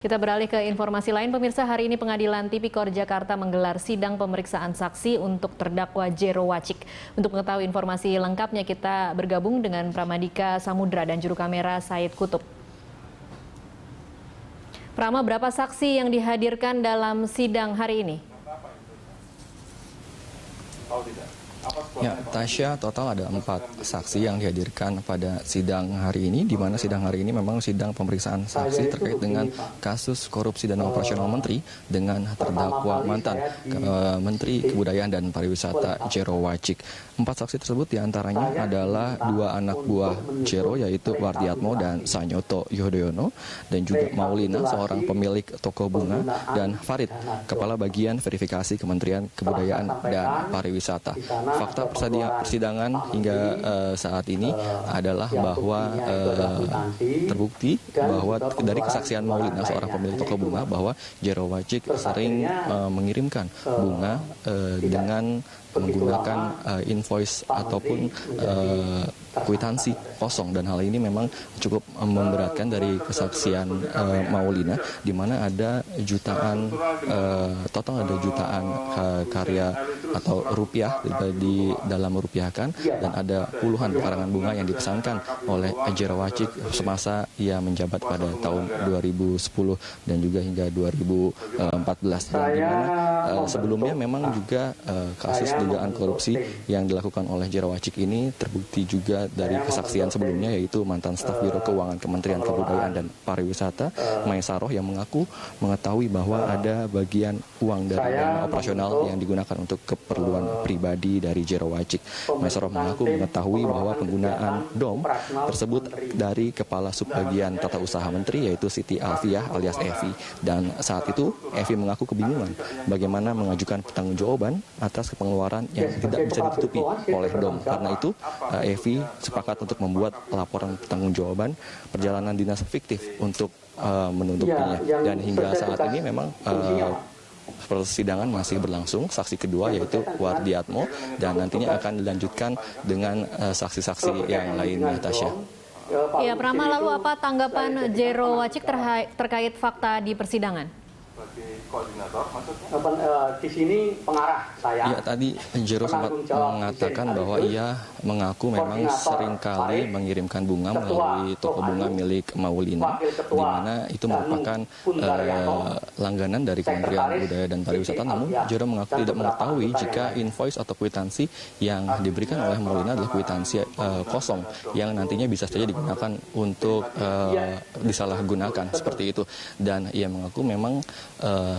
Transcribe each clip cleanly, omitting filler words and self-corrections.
Kita beralih ke informasi lain, pemirsa. Hari ini Pengadilan Tipikor Jakarta menggelar sidang pemeriksaan saksi untuk terdakwa Jero Wacik. Untuk mengetahui informasi lengkapnya, kita bergabung dengan Pramadika Samudra dan juru kamera Said Kutub. Prama, berapa saksi yang dihadirkan dalam sidang hari ini? Ya, Tasya, total ada 4 saksi yang dihadirkan pada sidang hari ini, di mana sidang hari ini memang sidang pemeriksaan saksi terkait dengan kasus korupsi dana operasional menteri dengan terdakwa mantan Menteri Kebudayaan dan Pariwisata Jero Wacik. 4 saksi tersebut diantaranya adalah 2 anak buah Jero, yaitu Wardiatmo dan Sanyoto Yudhoyono, dan juga Maulina, seorang pemilik toko bunga, dan Farid, kepala bagian verifikasi Kementerian Kebudayaan dan Pariwisata. Fakta persidangan hingga saat ini adalah bahwa terbukti bahwa dari kesaksian Maulina, seorang pemilik toko bunga, bahwa Jero Wacik sering mengirimkan bunga dengan menggunakan invoice ataupun kwitansi kosong, dan hal ini memang cukup memberatkan dari kesaksian Maulina, di mana ada jutaan total ada jutaan karya atau rupiah di dalam merupiahkan, dan ada puluhan karangan bunga yang dipesankan oleh Jero Wacik semasa ia menjabat pada tahun 2010 dan juga hingga 2014, dan di mana sebelumnya memang juga kasus dugaan korupsi yang dilakukan oleh Jero Wacik ini terbukti juga dari kesaksian sebelumnya, yaitu mantan staf Biro Keuangan Kementerian Kebudayaan dan Pariwisata Maesaroh yang mengaku mengetahui bahwa ada bagian uang dari dana operasional yang digunakan untuk keperluan pribadi dari Jero Wacik. Maesaroh mengaku mengetahui bahwa penggunaan DOM tersebut dari Kepala Subbagian Tata Usaha Menteri, yaitu Siti Alfiah alias Evi, dan saat itu Evi mengaku kebingungan bagaimana mengajukan pertanggungjawaban atas pengeluaran yang tidak bisa ditutupi oleh DOM. Karena itu Evi sepakat untuk membuat laporan pertanggungjawaban perjalanan dinas fiktif untuk menutupinya, dan hingga saat ini memang persidangan masih berlangsung. Saksi kedua yaitu Wardiatmo, dan nantinya akan dilanjutkan dengan saksi-saksi yang lainnya, Tasya. Ya, Prama, lalu apa tanggapan Jero Wacik terkait fakta di persidangan? Koordinator maksudnya di sini pengarah saya. Ya, tadi Jero sempat mengatakan bahwa ia mengaku memang seringkali mengirimkan bunga melalui toko bunga milik Maulina, di mana itu merupakan langganan dari Kementerian Kebudayaan dan Pariwisata. Namun Jero mengaku tidak mengetahui jika invoice atau kwitansi yang diberikan oleh Maulina adalah kwitansi kosong yang nantinya bisa saja digunakan untuk disalahgunakan seperti itu. Dan ia mengaku memang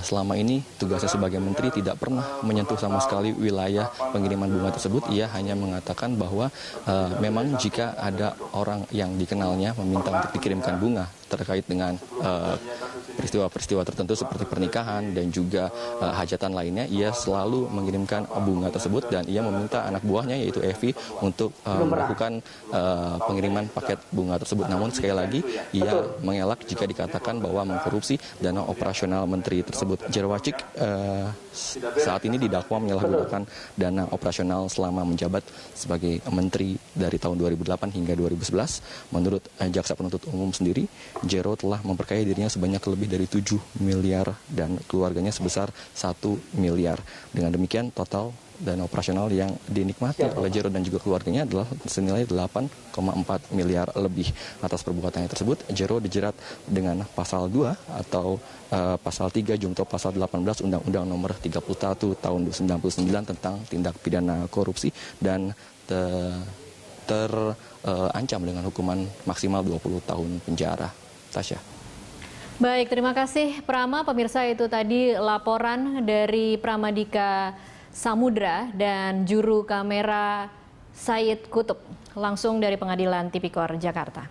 selama ini tugasnya sebagai menteri tidak pernah menyentuh sama sekali wilayah pengiriman bunga tersebut. Ia hanya mengatakan bahwa memang jika ada orang yang dikenalnya meminta untuk dikirimkan bunga terkait dengan peristiwa-peristiwa tertentu seperti pernikahan dan juga hajatan lainnya, ia selalu mengirimkan bunga tersebut, dan ia meminta anak buahnya yaitu Evi untuk melakukan pengiriman paket bunga tersebut. Namun sekali lagi ia mengelak jika dikatakan bahwa mengkorupsi dana operasional menteri tersebut. Jero Wacik saat ini didakwa menyalahgunakan dana operasional selama menjabat sebagai menteri dari tahun 2008 hingga 2011. Menurut jaksa penuntut umum sendiri, Jero telah memperkaya dirinya sebanyak lebih dari 7 miliar dan keluarganya sebesar 1 miliar. Dengan demikian total dana operasional yang dinikmati oleh Jero dan juga keluarganya adalah senilai 8,4 miliar lebih. Atas perbuatannya tersebut, Jero dijerat dengan pasal 2 atau pasal 3 junto pasal 18 Undang-Undang Nomor 31 Tahun 1999 tentang tindak pidana korupsi, dan terancam dengan hukuman maksimal 20 tahun penjara. Tasya. Baik, terima kasih Prama. Pemirsa, itu tadi laporan dari Pramadika Samudra dan juru kamera Said Kutub langsung dari Pengadilan Tipikor Jakarta.